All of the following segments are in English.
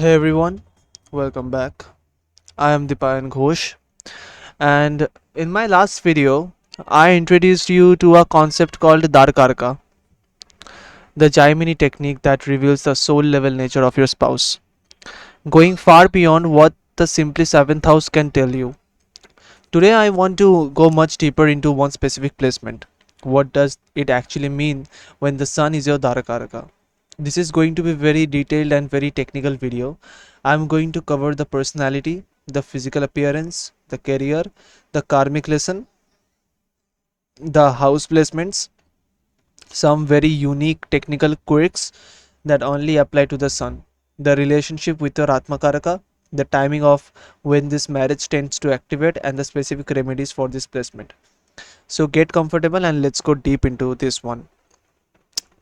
Hey everyone, welcome back. I am Dipayan Ghosh, and in my last video, I introduced you to a concept called Darakaraka, the Jaimini technique that reveals the soul level nature of your spouse, going far beyond what the simply seventh house can tell you. Today, I want to go much deeper into one specific placement. What does it actually mean when the sun is your Darakaraka? This is going to be very detailed and very technical video. I'm going to cover the personality, the physical appearance, the career, the karmic lesson, the house placements, some very unique technical quirks that only apply to the sun, the relationship with your Atmakaraka, the timing of when this marriage tends to activate, and the specific remedies for this placement. So get comfortable and let's go deep into this one.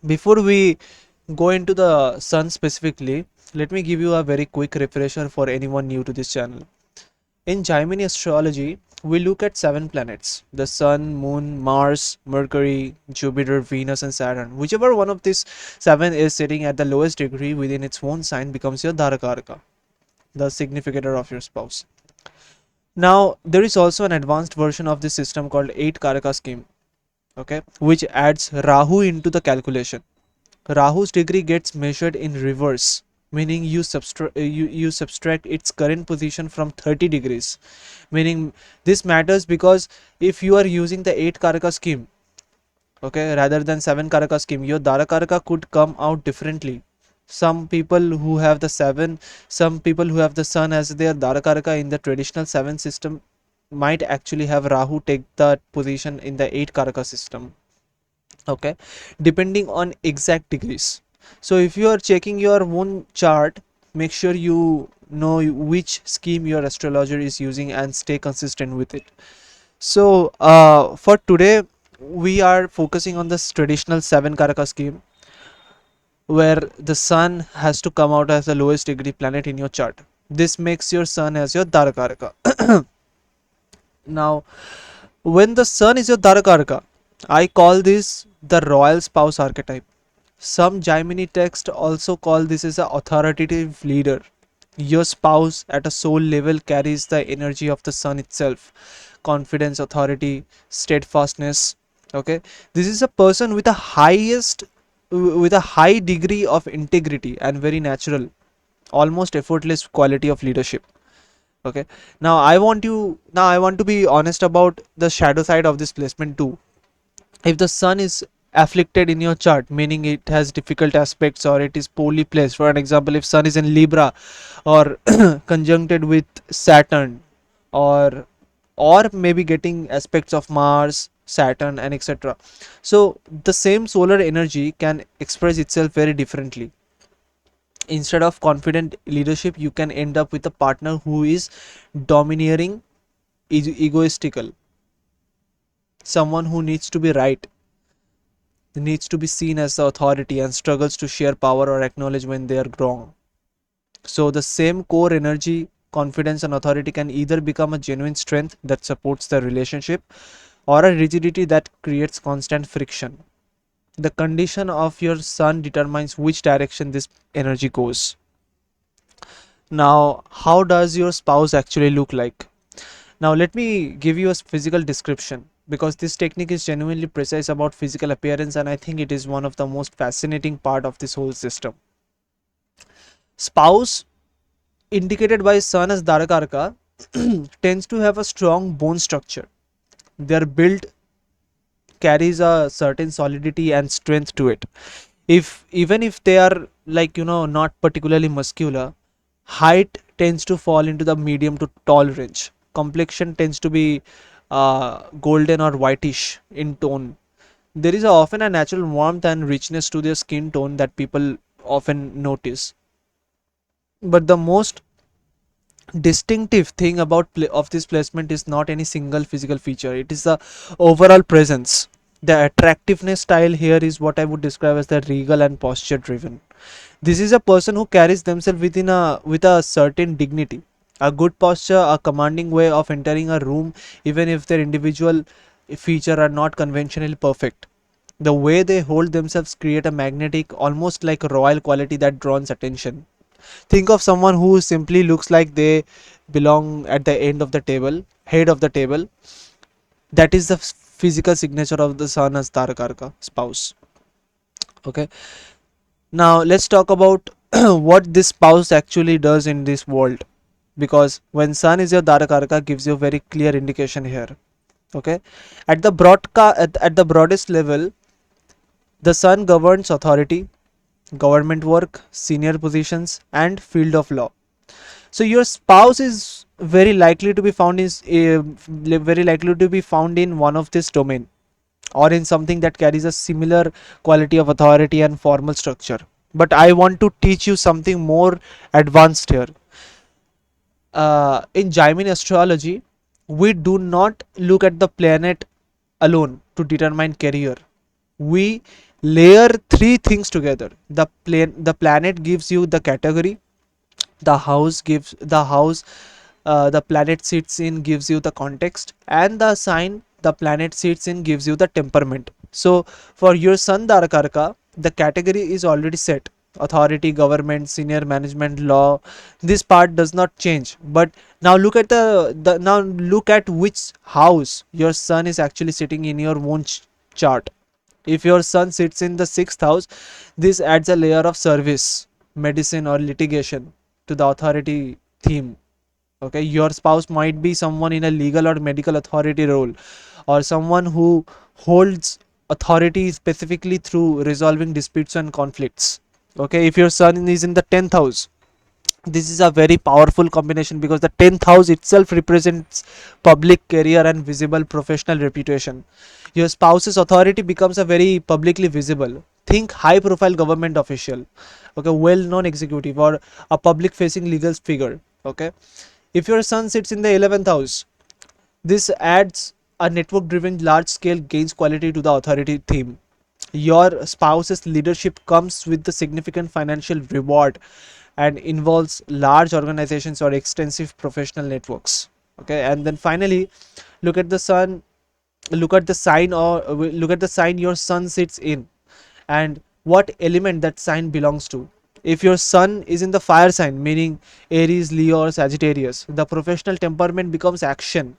Before we go into the sun specifically, let me give you a very quick refresher for anyone new to this channel. In Jaimini astrology, we look at 7 planets: the sun, moon, Mars, Mercury, Jupiter, Venus, and Saturn. Whichever one of these 7 is sitting at the lowest degree within its own sign becomes your Darakaraka, the significator of your spouse. Now, there is also an advanced version of this system called 8 Karaka scheme, okay, which adds Rahu into the calculation. Rahu's degree gets measured in reverse, meaning you subtract its current position from 30 degrees. Meaning this matters because if you are using the 8 Karaka scheme, okay, rather than 7 Karaka scheme, your Darakaraka could come out differently. Some people who have the 7, some people who have the sun as their Darakaraka in the traditional 7 system might actually have Rahu take that position in the 8 Karaka system, okay, depending on exact degrees. So if you are checking your own chart, make sure you know which scheme your astrologer is using and stay consistent with it. So for today we are focusing on this traditional 7 Karaka scheme, where the sun has to come out as the lowest degree planet in your chart. This makes your sun as your Darakaraka. Now, when the sun is your Darakaraka, I call this the royal spouse archetype. Some Jaimini texts also call this as an authoritative leader. Your spouse at a soul level carries the energy of the sun itself: confidence, authority, steadfastness. Okay, this is a person with a high degree of integrity and very natural, almost effortless quality of leadership. Okay, now I want to be honest about the shadow side of this placement too. If the sun is afflicted in your chart, meaning it has difficult aspects or it is poorly placed, for an example, if sun is in Libra or conjuncted with Saturn, or maybe getting aspects of Mars, Saturn, and etc., so the same solar energy can express itself very differently. Instead of confident leadership, you can end up with a partner who is domineering, egoistical, someone who needs to be right, needs to be seen as the authority, and struggles to share power or acknowledge when they are wrong. So the same core energy, confidence, and authority can either become a genuine strength that supports the relationship, or a rigidity that creates constant friction. The condition of your sun determines which direction this energy goes. Now, how does your spouse actually look like? Now, let me give you a physical description, because this technique is genuinely precise about physical appearance, and I think it is one of the most fascinating part of this whole system. Spouse, indicated by sun as Darakaraka, tends to have a strong bone structure. Their build carries a certain solidity and strength to it. If even if they are, like, not particularly muscular, height tends to fall into the medium to tall range. Complexion tends to be golden or whitish in tone. There is often a natural warmth and richness to their skin tone that people often notice. But the most distinctive thing about of this placement is not any single physical feature. It is the overall presence. The attractiveness style here is what I would describe as the regal and posture driven. This is a person who carries themselves with a certain dignity, a good posture, a commanding way of entering a room, even if their individual feature are not conventionally perfect. The way they hold themselves create a magnetic, almost like a royal quality that draws attention. Think of someone who simply looks like they belong at the end of the table, head of the table. That is the physical signature of the sun as Darakaraka spouse. Okay. Now let's talk about what this spouse actually does in this world, because when sun is your Darakaraka gives you very clear indication here. Okay, at the broadest level, the sun governs authority, government work, senior positions, and field of law. So your spouse is very likely to be found in one of this domain, or in something that carries a similar quality of authority and formal structure. But I want to teach you something more advanced here. In Jaimini astrology, we do not look at the planet alone to determine career. We layer three things together. The planet gives you the category, the planet sits in gives you the context, and the sign the planet sits in gives you the temperament. So for your sun Darakaraka, the category is already set: authority, government, senior management, law. This part does not change. But now look at now look at which house your sun is actually sitting in your own chart. If your sun sits in the sixth house, this adds a layer of service, medicine, or litigation to the authority theme. Okay, your spouse might be someone in a legal or medical authority role, or someone who holds authority specifically through resolving disputes and conflicts. Okay, if your sun is in the 10th house, this is a very powerful combination, because the 10th house itself represents public career and visible professional reputation. Your spouse's authority becomes a very publicly visible. Think high profile government official, okay, well known executive, or a public facing legal figure. Okay, if your sun sits in the 11th house, this adds a network driven large scale gains quality to the authority theme. Your spouse's leadership comes with the significant financial reward and involves large organizations or extensive professional networks. Okay, and then finally, look at the sun, look at the sign your sun sits in, and what element that sign belongs to. If your sun is in the fire sign, meaning Aries, Leo, or Sagittarius, the professional temperament becomes action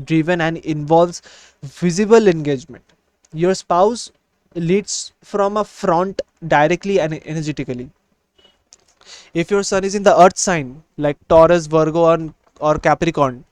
driven and involves visible engagement. Your spouse leads from a front directly and energetically. If your sun is in the earth sign like Taurus, Virgo, or Capricorn,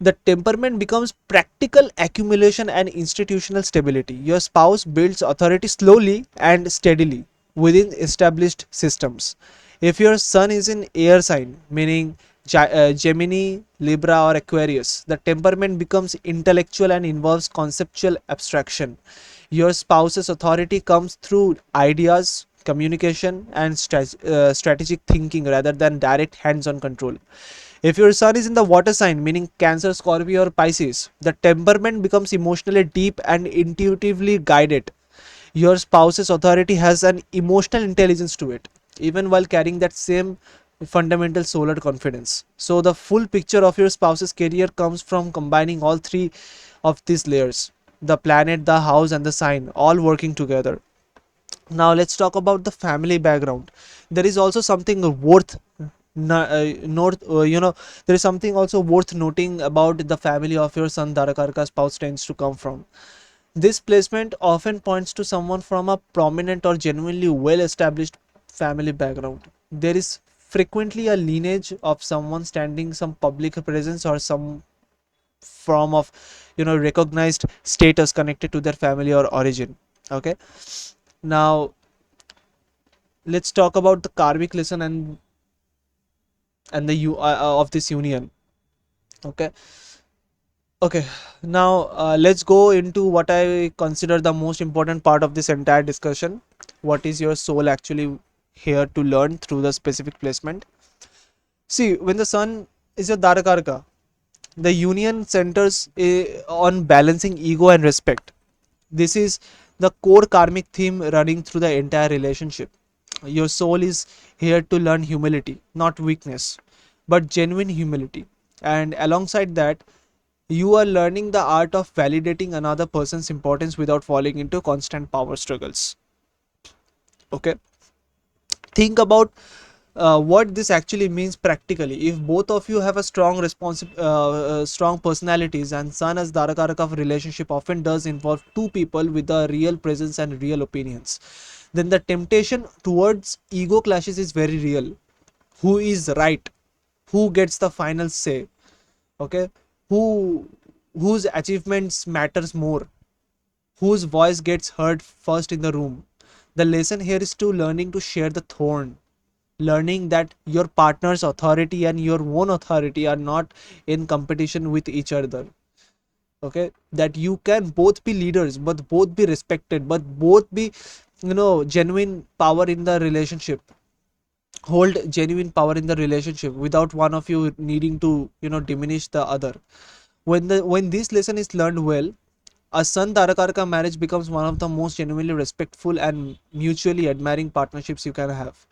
the temperament becomes practical accumulation and institutional stability. Your spouse builds authority slowly and steadily within established systems. If your sun is in air sign, meaning Gemini, Libra, or Aquarius, the temperament becomes intellectual and involves conceptual abstraction. Your spouse's authority comes through ideas, communication, and strategic thinking rather than direct hands on control. If your sun is in the water sign, meaning Cancer, Scorpio, or Pisces, the temperament becomes emotionally deep and intuitively guided. Your spouse's authority has an emotional intelligence to it, even while carrying that same fundamental solar confidence. So, the full picture of your spouse's career comes from combining all three of these layers: the planet, the house, and the sign, all working together. Now let's talk about the family background. There is also something worth there is something also worth noting about the family of your son Darakaraka spouse tends to come from. This placement often points to someone from a prominent or genuinely well established family background. There is frequently a lineage of someone standing some public presence or some form of recognized status connected to their family or origin. Okay, now let's talk about the karmic lesson and the of this union. Okay, okay, now let's go into what I consider the most important part of this entire discussion. What is your soul actually here to learn through the specific placement? See, when the sun is your Darakaraka, the union centers on balancing ego and respect. This is the core karmic theme running through the entire relationship. Your soul is here to learn humility, not weakness, but genuine humility. And alongside that, you are learning the art of validating another person's importance without falling into constant power struggles. Okay, think about what this actually means practically. If both of you have a strong personalities, and Sun as Darakaraka of relationship often does involve two people with a real presence and real opinions, then the temptation towards ego clashes is very real. Who is right? Who gets the final say? Okay, who whose achievements matters more? Whose voice gets heard first in the room? The lesson here is to learning to share the thorn, learning that your partner's authority and your own authority are not in competition with each other. Okay, that you can both be leaders, but both be respected, but both be, genuine power in the relationship, hold genuine power in the relationship without one of you needing to diminish the other. When this lesson is learned well, a Sun Darakaraka marriage becomes one of the most genuinely respectful and mutually admiring partnerships you can have.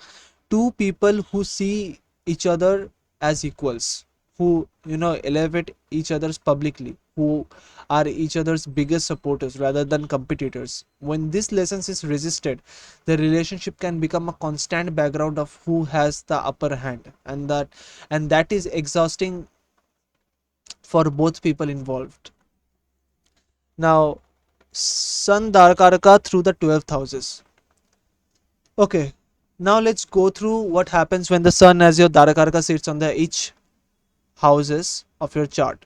Two people who see each other as equals, who elevate each other's publicly, who are each other's biggest supporters rather than competitors. When this lesson is resisted, the relationship can become a constant background of who has the upper hand, and that is exhausting for both people involved. Now, Sun Darakaraka through the 12th houses. Okay, now let's go through what happens when the Sun as your Darakaraka sits on the each houses of your chart.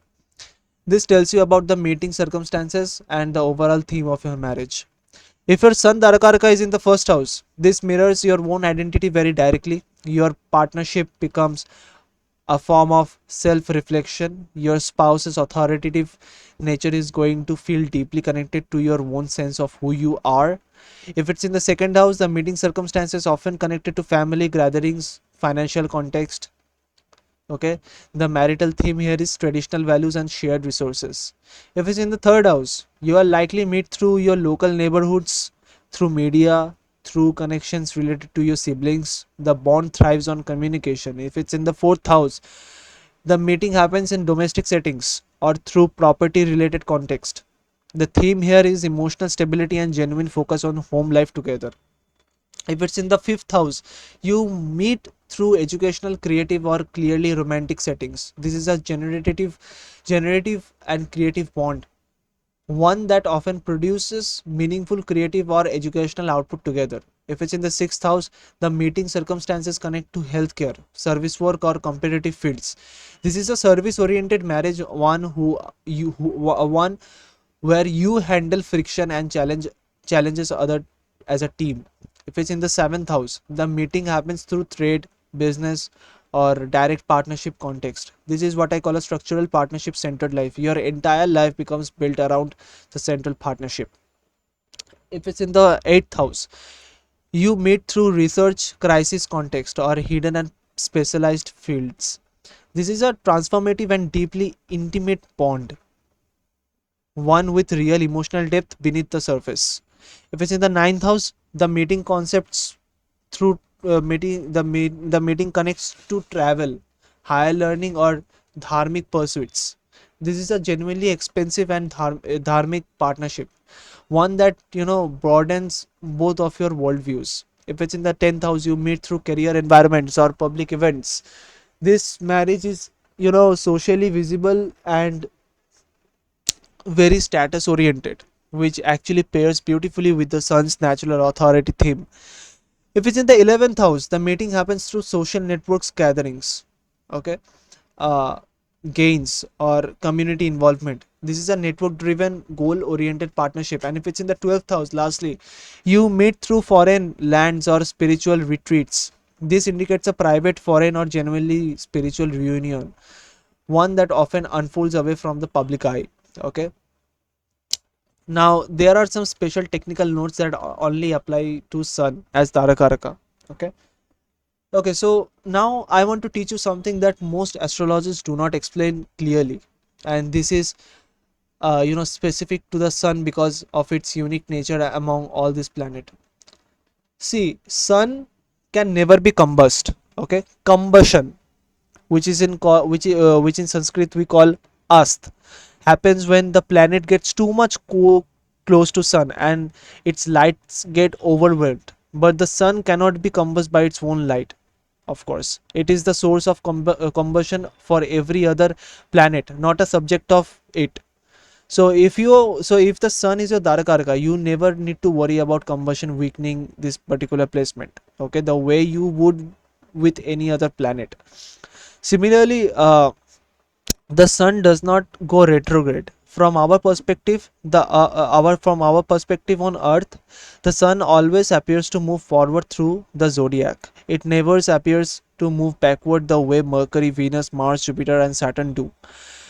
This tells you about the mating circumstances and the overall theme of your marriage. If your Sun Darakaraka is in the first house, this mirrors your own identity very directly. Your partnership becomes a form of self reflection. Your spouse's authoritative nature is going to feel deeply connected to your own sense of who you are. If it's in the second house, the meeting circumstances often connected to family gatherings, financial context. Okay, the marital theme here is traditional values and shared resources. If it's in the third house, you are likely meet through your local neighborhoods, through media, through connections related to your siblings. The bond thrives on communication. If it's in the fourth house, the meeting happens in domestic settings or through property related context. The theme here is emotional stability and genuine focus on home life together. If it's in the fifth house, you meet through educational, creative, or clearly romantic settings. This is a generative and creative bond, one that often produces meaningful creative or educational output together. If it's in the sixth house, the meeting circumstances connect to healthcare, service work, or competitive fields. This is a service oriented marriage, one where you handle friction and challenges other as a team. If it's in the seventh house, the meeting happens through trade, business, or direct partnership context. This is what I call a structural partnership centered life. Your entire life becomes built around the central partnership. If it's in the eighth house, you meet through research, crisis context, or hidden and specialized fields. This is a transformative and deeply intimate bond, one with real emotional depth beneath the surface. If it's in the ninth house, the meeting concepts through the meeting connects to travel, higher learning, or dharmic pursuits. This is a genuinely expensive and dharmic partnership, one that broadens both of your worldviews. If it's in the 10th house, you meet through career environments or public events. This marriage is socially visible and very status oriented, which actually pairs beautifully with the sun's natural authority theme. If it's in the 11th house, the meeting happens through social networks gatherings, okay, uh, gains, or community involvement. This is a network driven, goal oriented partnership. And if it's in the 12th house, lastly, you meet through foreign lands or spiritual retreats. This indicates a private, foreign, or genuinely spiritual reunion, one that often unfolds away from the public eye. Okay, now there are some special technical notes that only apply to Sun as Darakaraka. Okay. Okay, so now I want to teach you something that most astrologers do not explain clearly, and this is specific to the Sun because of its unique nature among all this planet. See, Sun can never be combust. Okay, combustion, which is which in Sanskrit we call ast, happens when the planet gets too much close to Sun and its lights get overwhelmed. But the Sun cannot be combusted by its own light. of course. It is the source of combustion for every other planet, not a subject of it. So if the sun is your Darakaraka, you never need to worry about combustion weakening this particular placement. Okay, the way you would with any other planet. Similarly, the sun does not go retrograde. From our perspective, the our from our perspective on Earth, the sun always appears to move forward through the zodiac. It never appears to move backward the way Mercury, Venus, Mars, Jupiter, and Saturn do.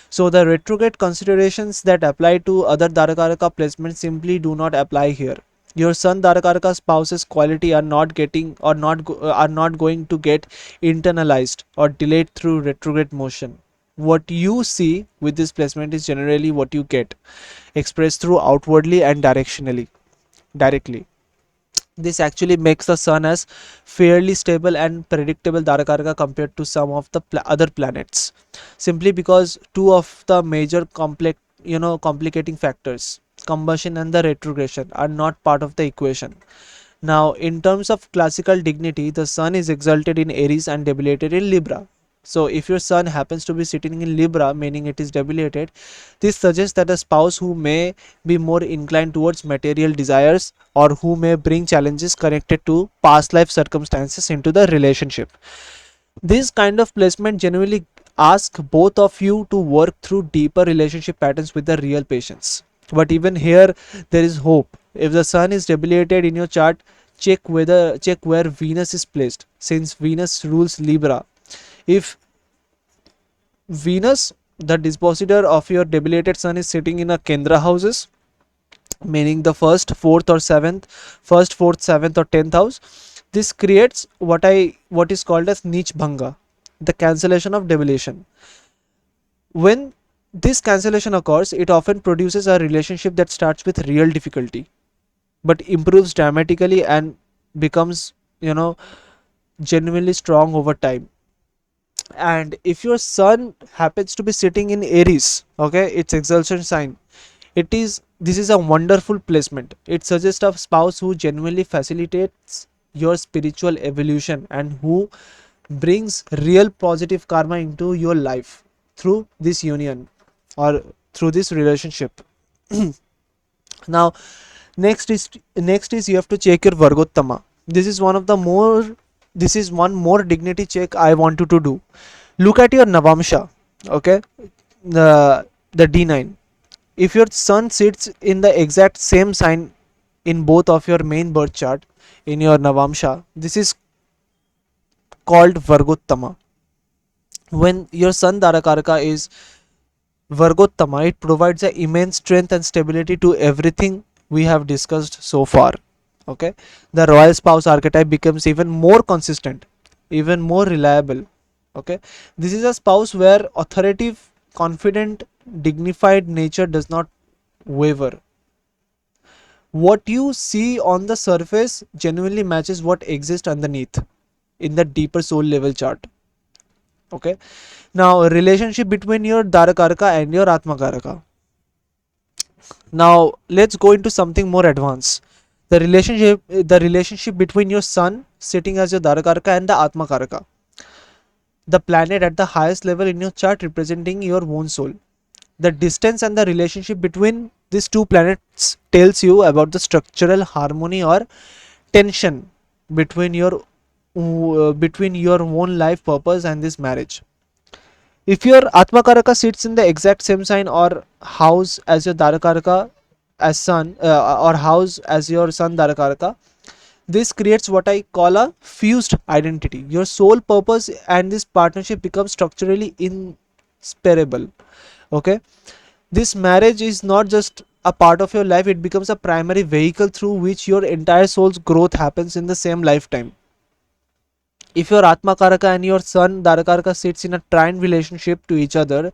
So the retrograde considerations that apply to other Darakaraka placements simply do not apply here. Your Sun Darakaraka spouse's quality are not getting or are not going to get internalized or delayed through retrograde motion. What you see with this placement is generally what you get, expressed through outwardly and directly. This actually makes the sun as fairly stable and predictable Darakaraka compared to some of the other planets, simply because two of the major complicating factors, combustion and the retrogression, are not part of the equation. Now, in terms of classical dignity, the sun is exalted in Aries and debilitated in Libra. So, if your sun happens to be sitting in Libra, meaning it is debilitated, this suggests that a spouse who may be more inclined towards material desires or who may bring challenges connected to past life circumstances into the relationship. This kind of placement generally ask both of you to work through deeper relationship patterns with the real patients. But even here, there is hope. If the sun is debilitated in your chart, check where Venus is placed, since Venus rules Libra. If Venus, the dispositor of your debilitated sun, is sitting in a Kendra houses, meaning the first, fourth, or seventh, first, fourth, seventh, or 10th house, this creates what is called as Nich Bhanga, the cancellation of debilation. When this cancellation occurs, it often produces a relationship that starts with real difficulty, but improves dramatically and becomes, genuinely strong over time. And if your sun happens to be sitting in Aries, okay, its exaltation sign, this is a wonderful placement. It suggests a spouse who genuinely facilitates your spiritual evolution and who brings real positive karma into your life through this union or through this relationship. Now, next is you have to check your Vargottama. This is one more dignity check I want you to do. Look at your Navamsha, okay, the D9. If your sun sits in the exact same sign in both of your main birth chart in your Navamsha, this is called Vargottama. When your sun Darakaraka is Vargottama, it provides an immense strength and stability to everything we have discussed so far. Okay, the royal spouse archetype becomes even more consistent, even more reliable. Okay, this is a spouse where authoritative, confident, dignified nature does not waver. What you see on the surface genuinely matches what exists underneath in the deeper soul level chart. Okay, now relationship between your Darakaraka and your Atmakaraka. Now let's go into something more advanced. The relationship between your sun sitting as your Darakaraka and the Atmakaraka, the planet at the highest level in your chart representing your own soul. The distance and the relationship between these two planets tells you about the structural harmony or tension between your own life purpose and this marriage. If your Atmakaraka sits in the exact same sign or house as your Darakaraka as sun or house as your sun Darakaraka, this creates what I call a fused identity. Your sole purpose and this partnership becomes structurally inseparable. Okay, this marriage is not just a part of your life, it becomes a primary vehicle through which your entire soul's growth happens in the same lifetime. If your Atmakaraka and your sun Darakaraka sits in a trine relationship to each other,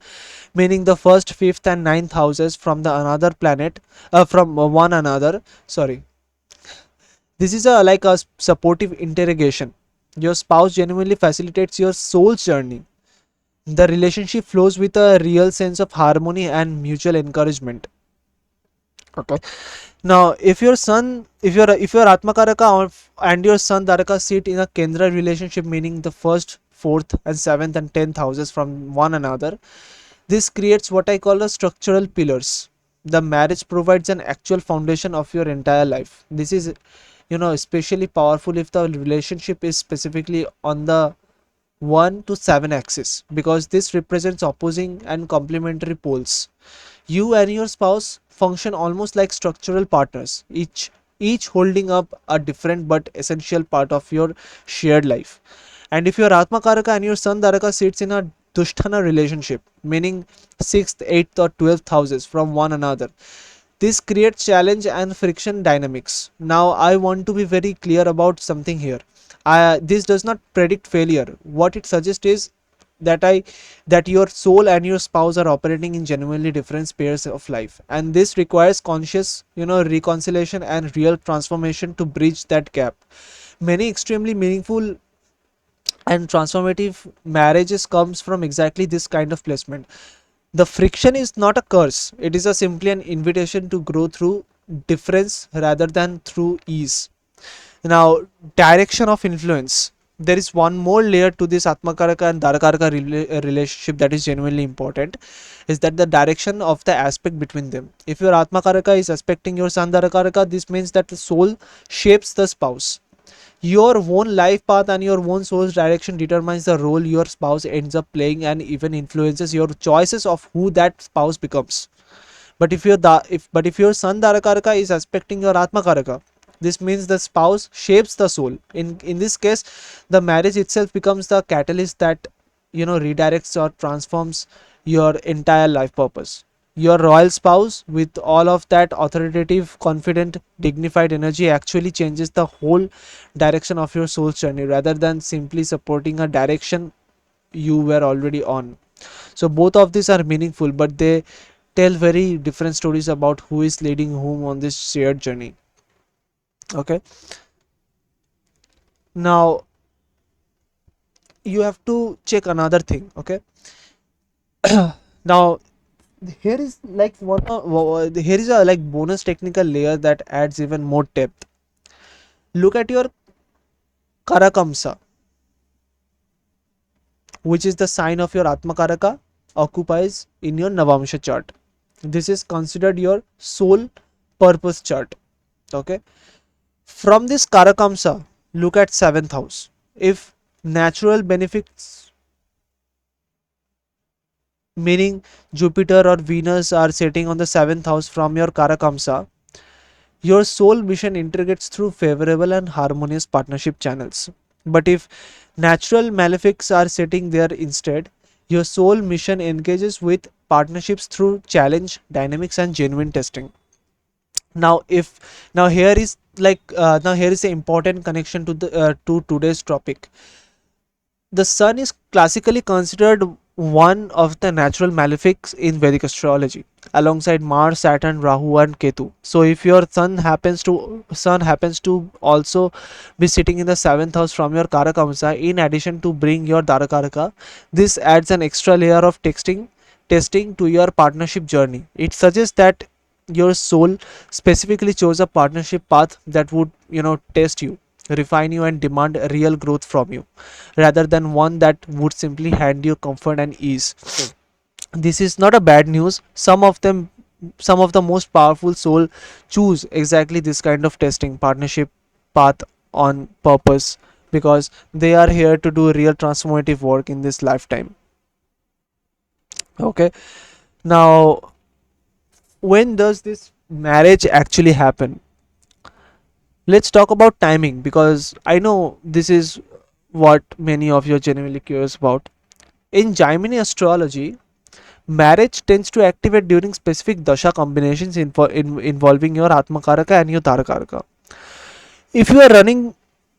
meaning the first, fifth, and ninth houses from the another planet, from one another, sorry, this is a supportive interrogation. Your spouse genuinely facilitates your soul's journey. The relationship flows with a real sense of harmony and mutual encouragement. Okay. Now, if your Atmakaraka and your Sun Daraka sit in a Kendra relationship, meaning the first, fourth, and seventh and 10th houses from one another, this creates what I call a structural pillars. The marriage provides an actual foundation of your entire life. This is, especially powerful if the relationship is specifically on the 1 to 7 axis, because this represents opposing and complementary poles. You and your spouse function almost like structural partners, each holding up a different but essential part of your shared life. And if your Atmakaraka and your Sun Daraka sits in a Dusthana relationship, meaning 6th, 8th, or 12th houses from one another, this creates challenge and friction dynamics. Now, I want to be very clear about something here. This does not predict failure. What it suggests is that that your soul and your spouse are operating in genuinely different spheres of life, and this requires conscious, reconciliation and real transformation to bridge that gap. Many extremely meaningful and transformative marriages comes from exactly this kind of placement. The friction is not a curse, it is a simply an invitation to grow through difference rather than through ease. Now, direction of influence. There is one more layer to this Atmakaraka and Darakaraka relationship that is genuinely important, is that the direction of the aspect between them. If your Atmakaraka is aspecting your Sun Darakaraka, this means that the soul shapes the spouse. Your own life path and your own soul's direction determines the role your spouse ends up playing and even influences your choices of who that spouse becomes. But if your Sun Darakaraka is aspecting your Atmakaraka, this means the spouse shapes the soul. In this case, the marriage itself becomes the catalyst that redirects or transforms your entire life purpose. Your royal spouse, with all of that authoritative, confident, dignified energy, actually changes the whole direction of your soul's journey rather than simply supporting a direction you were already on. So both of these are meaningful, but they tell very different stories about who is leading whom on this shared journey. Okay. Now, you have to check another thing. Okay. Now, here is like here is a like bonus technical layer that adds even more depth. Look at your Karakamsa, which is the sign of your Atmakaraka occupies in your Navamsha chart. This is considered your soul purpose chart. Okay. From this Karakamsa, look at 7th house. If natural benefits, meaning Jupiter or Venus, are sitting on the 7th house from your Karakamsa, your soul mission integrates through favorable and harmonious partnership channels. But if natural malefics are sitting there instead, your soul mission engages with partnerships through challenge, dynamics, and genuine testing. Now, if now here is now here is an important connection to the to today's topic. The sun is classically considered one of the natural malefics in Vedic astrology, alongside Mars, Saturn, Rahu, and Ketu. So, if your sun happens to also be sitting in the 7th house from your Karakamsa, in addition to bring your Darakaraka, this adds an extra layer of testing to your partnership journey. It suggests that your soul specifically chose a partnership path that would test you, refine you, and demand real growth from you, rather than one that would simply hand you comfort and ease. This is not a bad news. Some of the most powerful soul choose exactly this kind of testing partnership path on purpose, because they are here to do real transformative work in this lifetime. Okay. Now, when does this marriage actually happen? Let's talk about timing, because I know this is what many of you are genuinely curious about. In Jaimini astrology, marriage tends to activate during specific dasha combinations involving your Atmakaraka and your Darakaraka. If you are running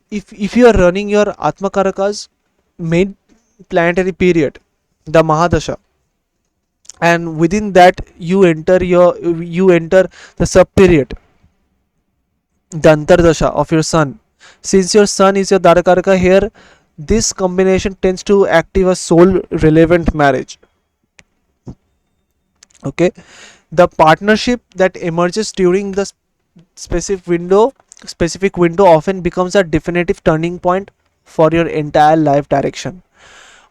if you are running your Atmakaraka's mid planetary period, the Mahadasha, and within that you enter the sub period, the Antardasha of your sun. Since your sun is your Darakaraka here, this combination tends to active a soul relevant marriage. Okay. The partnership that emerges during the specific window specific window often becomes a definitive turning point for your entire life direction.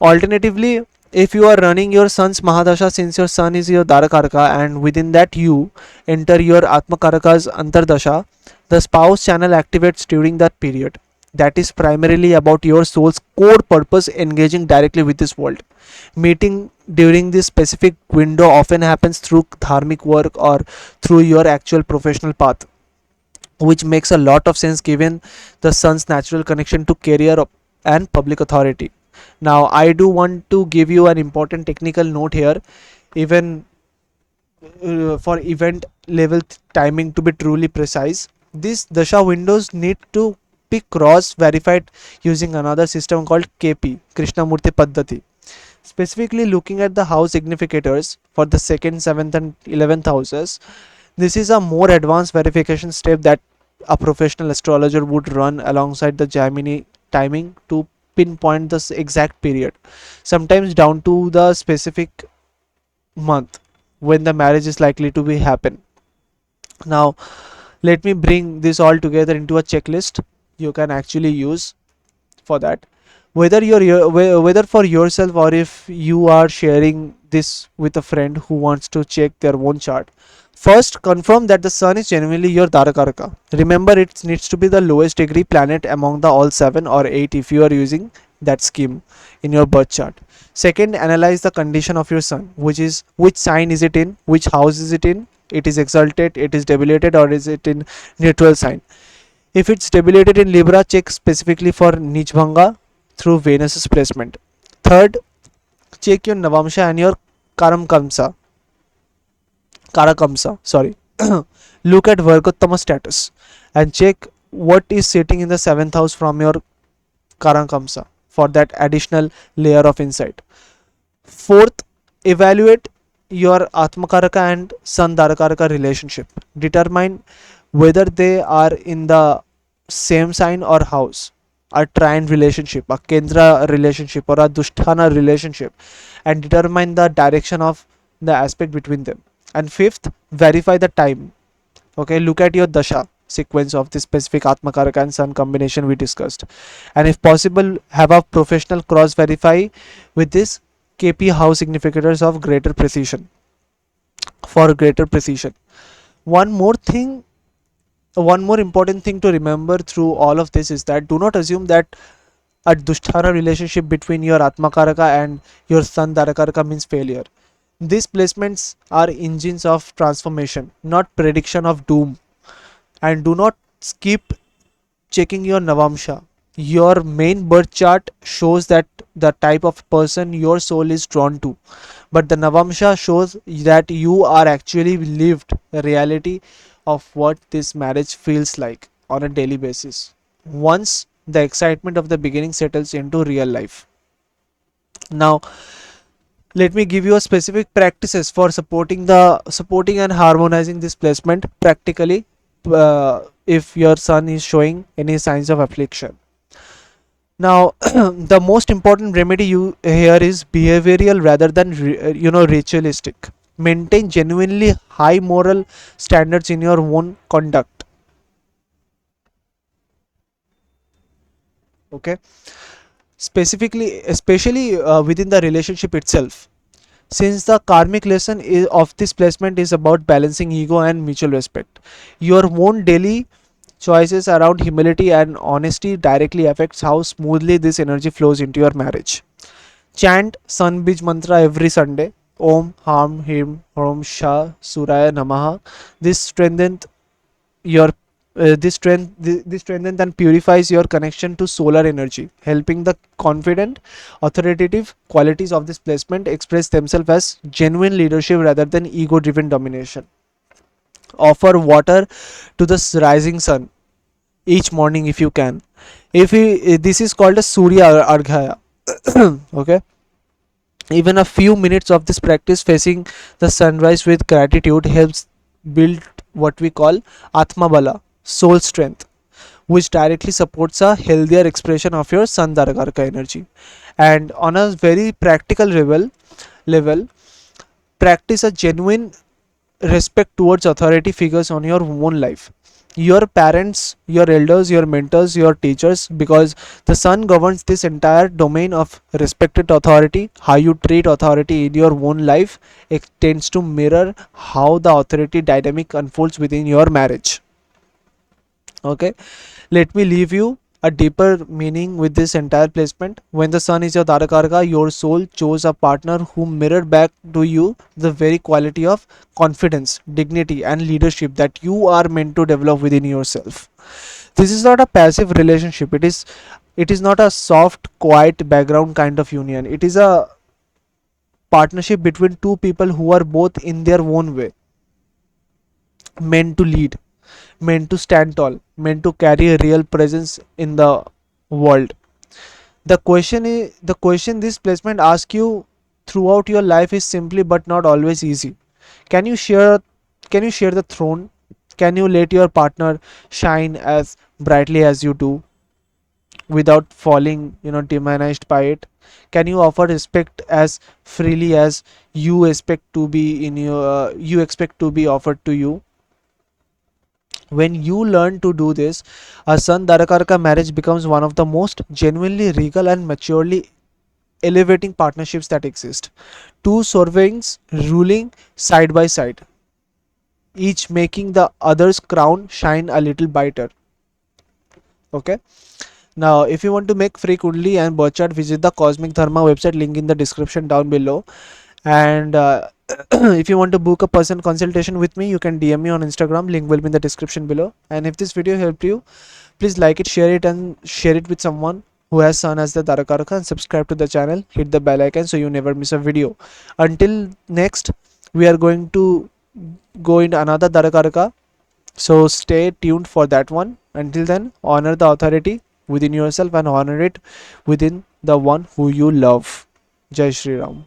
Alternatively, if you are running your sun's Mahadasha, since your sun is your Darakaraka and within that you enter your Atmakaraka's Antardasha, the spouse channel activates during that period. That is primarily about your soul's core purpose engaging directly with this world. Meeting during this specific window often happens through dharmic work or through your actual professional path, which makes a lot of sense given the sun's natural connection to career and public authority. Now, I do want to give you an important technical note here. Even for event level timing to be truly precise, these dasha windows need to be cross verified using another system called KP, Krishnamurti Paddhati. Specifically looking at the house significators for the second, 7th, and 11th houses, this is a more advanced verification step that a professional astrologer would run alongside the Gemini timing to pinpoint the exact period, sometimes down to the specific month when the marriage is likely to be happen. Now, let me bring this all together into a checklist you can actually use for that, whether whether for yourself or if you are sharing this with a friend who wants to check their own chart. First, confirm that the sun is genuinely your Darakaraka. Remember, it needs to be the lowest degree planet among the all 7 or 8 if you are using that scheme in your birth chart. Second, analyze the condition of your sun, which sign is it in, which house is it in, it is exalted, it is debilitated, or is it in neutral sign. If it's debilitated in Libra, check specifically for Nichbhanga through Venus's placement. Third, check your Navamsha and your Karamkamsa. Karakamsa, sorry. Look at Vargottama status and check what is sitting in the 7th house from your Karakamsa for that additional layer of insight. Fourth, evaluate your Atmakaraka and Sun Darakaraka relationship. Determine whether they are in the same sign or house, a trine relationship, a Kendra relationship, or a Dusthana relationship, and determine the direction of the aspect between them. And fifth, verify the time. Okay, look at your dasha sequence of the specific Atmakaraka and Sun combination we discussed, and if possible, have a professional cross verify with this KP house significators of greater precision. For greater precision, one more thing one more important thing to remember through all of this is that do not assume that a Dusthana relationship between your Atmakaraka and your Sun Darakaraka means failure. These placements are engines of transformation, not prediction of doom. And do not skip checking your Navamsha. Your main birth chart shows that the type of person your soul is drawn to, but the Navamsha shows that you are actually lived the reality of what this marriage feels like on a daily basis once the excitement of the beginning settles into real life. Now, let me give you a specific practices for supporting and harmonizing this placement practically, if your sun is showing any signs of affliction. Now, the most important remedy you here is behavioral rather than ritualistic. Maintain genuinely high moral standards in your own conduct. Okay, especially within the relationship itself, since the karmic lesson of this placement is about balancing ego and mutual respect. Your own daily choices around humility and honesty directly affects how smoothly this energy flows into your marriage. Chant Sun Bij mantra every Sunday. Om Ham Him Hom Shah Suraya Namaha. This strengthens your this strengthens and purifies your connection to solar energy, helping the confident, authoritative qualities of this placement express themselves as genuine leadership rather than ego-driven domination. Offer water to the rising sun each morning if you can. This is called a Surya Arghaya. Okay, even a few minutes of this practice facing the sunrise with gratitude helps build what we call Atma Bala, soul strength, which directly supports a healthier expression of your Sun Darakaraka energy. And on a very practical level, practice a genuine respect towards authority figures on your own life. Your parents, your elders, your mentors, your teachers, because the sun governs this entire domain of respected authority. How you treat authority in your own life, it tends to mirror how the authority dynamic unfolds within your marriage. Okay, let me leave you a deeper meaning with this entire placement. When the sun is your Darakaraka, your soul chose a partner who mirrored back to you the very quality of confidence, dignity, and leadership that you are meant to develop within yourself. This is not a passive relationship. It is not a soft, quiet background kind of union. It is a partnership between two people who are both in their own way meant to lead, meant to stand tall, meant to carry a real presence in the world. The question this placement asks you throughout your life is simply but not always easy. Can you share can you share the throne? Can you let your partner shine as brightly as you do without falling, demonized by it? Can you offer respect as freely as you expect to be offered to you? When you learn to do this, a Sun Darakaraka marriage becomes one of the most genuinely regal and maturely elevating partnerships that exist. Two sovereigns ruling side by side, each making the other's crown shine a little brighter. Okay. Now, if you want to make free Kundli and birth chart, visit the Cosmic Dharma website, link in the description down below. And if you want to book a person consultation with me, you can DM me on Instagram, link will be in the description below. And if this video helped you, please like it, share it, and share it with someone who has sun as the Darakaraka, and subscribe to the channel, hit the bell icon so you never miss a video. Until next, we are going to go into another Darakaraka, so stay tuned for that one. Until then, honor the authority within yourself and honor it within the one who you love. Jai Shri Ram.